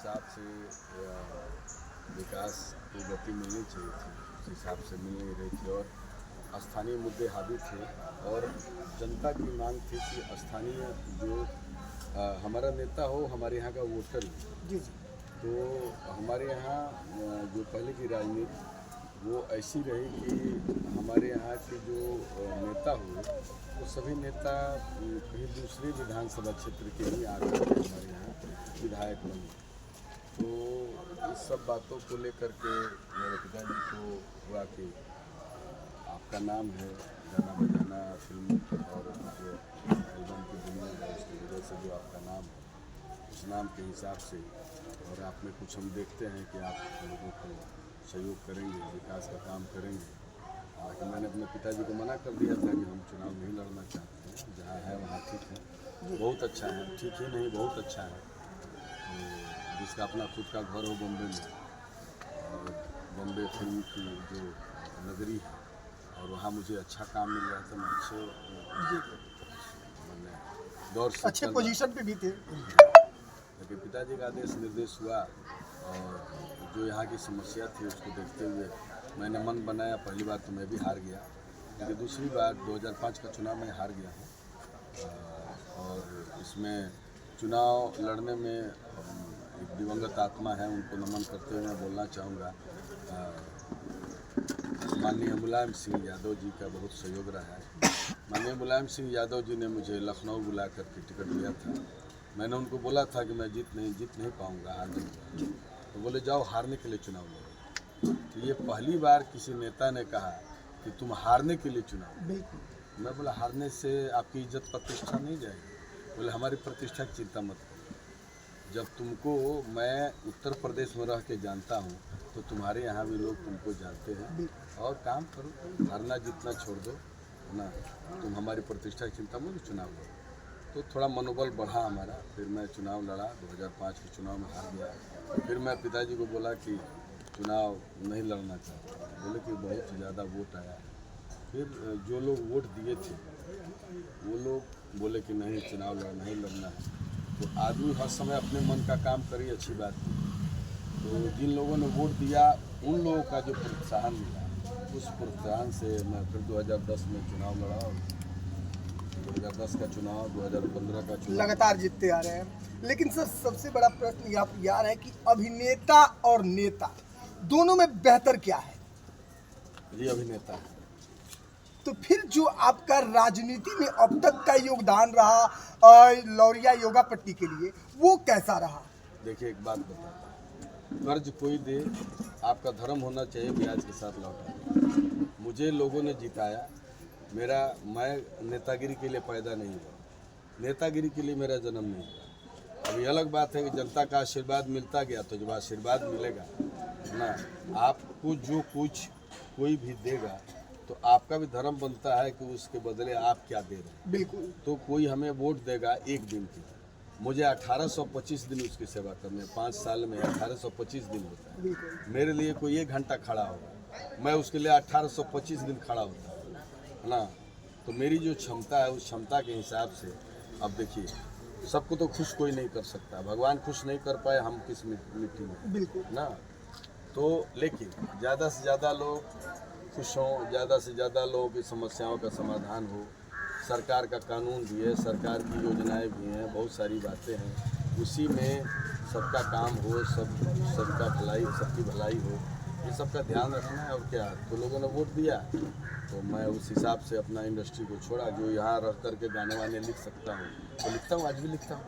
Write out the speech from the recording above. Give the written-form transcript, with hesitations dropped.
हिसाब से विकास को गति मिलनी चाहिए थी उस हिसाब से मिल नहीं रही थी और स्थानीय मुद्दे हावी थे और जनता की मांग थी कि स्थानीय जो हमारा नेता हो हमारे यहाँ का वोटर जी तो हमारे यहाँ जो पहले की राजनीति वो ऐसी रही कि हमारे यहाँ के जो नेता हुए वो सभी नेता कहीं दूसरे विधानसभा क्षेत्र के ही आकर के हमारे यहाँ विधायक बने। तो इस सब बातों को लेकर के मेरे पिताजी को हुआ कि आपका नाम है गाना बजाना फिल्म और जो एल्बम की दुनिया है उसकी वजह से जो आपका नाम है उस नाम के हिसाब से और आप में कुछ हम देखते हैं कि आप लोगों को सहयोग करेंगे विकास का काम करेंगे। हालांकि मैंने अपने पिताजी को मना कर दिया था कि हम चुनाव नहीं लड़ना चाहते हैं, जहाँ है वहाँ ठीक है, बहुत अच्छा है, ठीक ही नहीं बहुत अच्छा है। तो जिसका अपना खुद का घर हो बम्बे में और बम्बे फिल्म की जो नगरी है और वहाँ मुझे अच्छा काम मिल रहा था, मैं अच्छे मैंने दौर से अच्छे पोजीशन पे भी थे। लेकिन पिताजी का आदेश निर्देश हुआ और जो यहाँ की समस्या थी उसको देखते हुए मैंने मन बनाया। पहली बार तो मैं भी हार गया, लेकिन दूसरी बार 2005 का चुनाव मैं हार गया हूँ और इसमें चुनाव लड़ने में एक दिवंगत आत्मा है उनको नमन करते हुए मैं बोलना चाहूँगा। माननीय मुलायम सिंह यादव जी का बहुत सहयोग रहा है। माननीय मुलायम सिंह यादव जी ने मुझे लखनऊ बुला करके टिकट दिया था। मैंने उनको बोला था कि मैं जीत नहीं पाऊँगा, हार जाऊँगा। तो बोले जाओ हारने के लिए चुनाव लड़ो। तो ये पहली बार किसी नेता ने कहा कि तुम हारने के लिए चुनाव। मैं बोला हारने से आपकी इज्जत प्रतिष्ठा नहीं जाएगी। बोले हमारी प्रतिष्ठा की चिंता मत करो, जब तुमको मैं उत्तर प्रदेश में रह के जानता हूँ तो तुम्हारे यहाँ भी लोग तुमको जानते हैं और काम करो, हारना जीतना छोड़ दो ना, तुम हमारी प्रतिष्ठा की चिंता मत चुनाव लड़ो। तो थोड़ा मनोबल बढ़ा हमारा, फिर मैं चुनाव लड़ा। 2005 के चुनाव में हार गया। फिर मैं पिताजी को बोला कि चुनाव नहीं लड़ना चाहता, बोले कि बहुत ज़्यादा वोट आया है। फिर जो लोग वोट दिए थे वो लोग बोले कि नहीं चुनाव नहीं लड़ना है। तो आदमी हर समय अपने मन का काम करे, अच्छी बात है। तो जिन लोगों ने वोट दिया उन लोगों का जो प्रोत्साहन मिला उस प्रोत्साहन से मैं फिर 2010 में चुनाव लड़ा और 2010 का चुनाव 2015 का चुनाव लगातार जीतते आ रहे हैं। लेकिन सर सबसे बड़ा प्रश्न यार है कि अभिनेता और नेता दोनों में बेहतर क्या है? जी अभिनेता है। तो फिर जो आपका राजनीति में अब तक का योगदान रहा लौरिया योगा पट्टी के लिए वो कैसा रहा? देखिए एक बात बताता हूँ, कर्ज कोई दे आपका धर्म होना चाहिए ब्याज के साथ लौटा। मुझे लोगों ने जिताया, मैं नेतागिरी के लिए पैदा नहीं हुआ, नेतागिरी के लिए मेरा जन्म नहीं हुआ। अभी अलग बात है कि जनता का आशीर्वाद मिलता गया तो जब आशीर्वाद मिलेगा ना, आपको जो कुछ कोई भी देगा तो आपका भी धर्म बनता है कि उसके बदले आप क्या दे रहे हैं। बिल्कुल। तो कोई हमें वोट देगा एक दिन की, मुझे 1825 दिन उसकी सेवा करने, 5 साल में 1825 दिन होता है। मेरे लिए कोई 1 घंटा खड़ा होगा, मैं उसके लिए 1825 दिन खड़ा होता है ना। तो मेरी जो क्षमता है उस क्षमता के हिसाब से अब देखिए, सबको तो खुश कोई नहीं कर सकता, भगवान खुश नहीं कर पाए, हम किस मिट्टी में ना। तो लेकिन ज़्यादा से ज़्यादा लोग खुश हों, ज़्यादा से ज़्यादा लोगों की समस्याओं का समाधान हो। सरकार का कानून भी है, सरकार की योजनाएं भी हैं, बहुत सारी बातें हैं, उसी में सबका काम हो, सबका भलाई, सबकी भलाई हो, ये सबका ध्यान रखना है। और क्या, तो लोगों ने वोट दिया तो मैं उस हिसाब से अपना इंडस्ट्री को छोड़ा। जो यहाँ रह कर के गाने वाने लिख सकता हूँ तो लिखता हूँ, आज भी लिखता हूँ।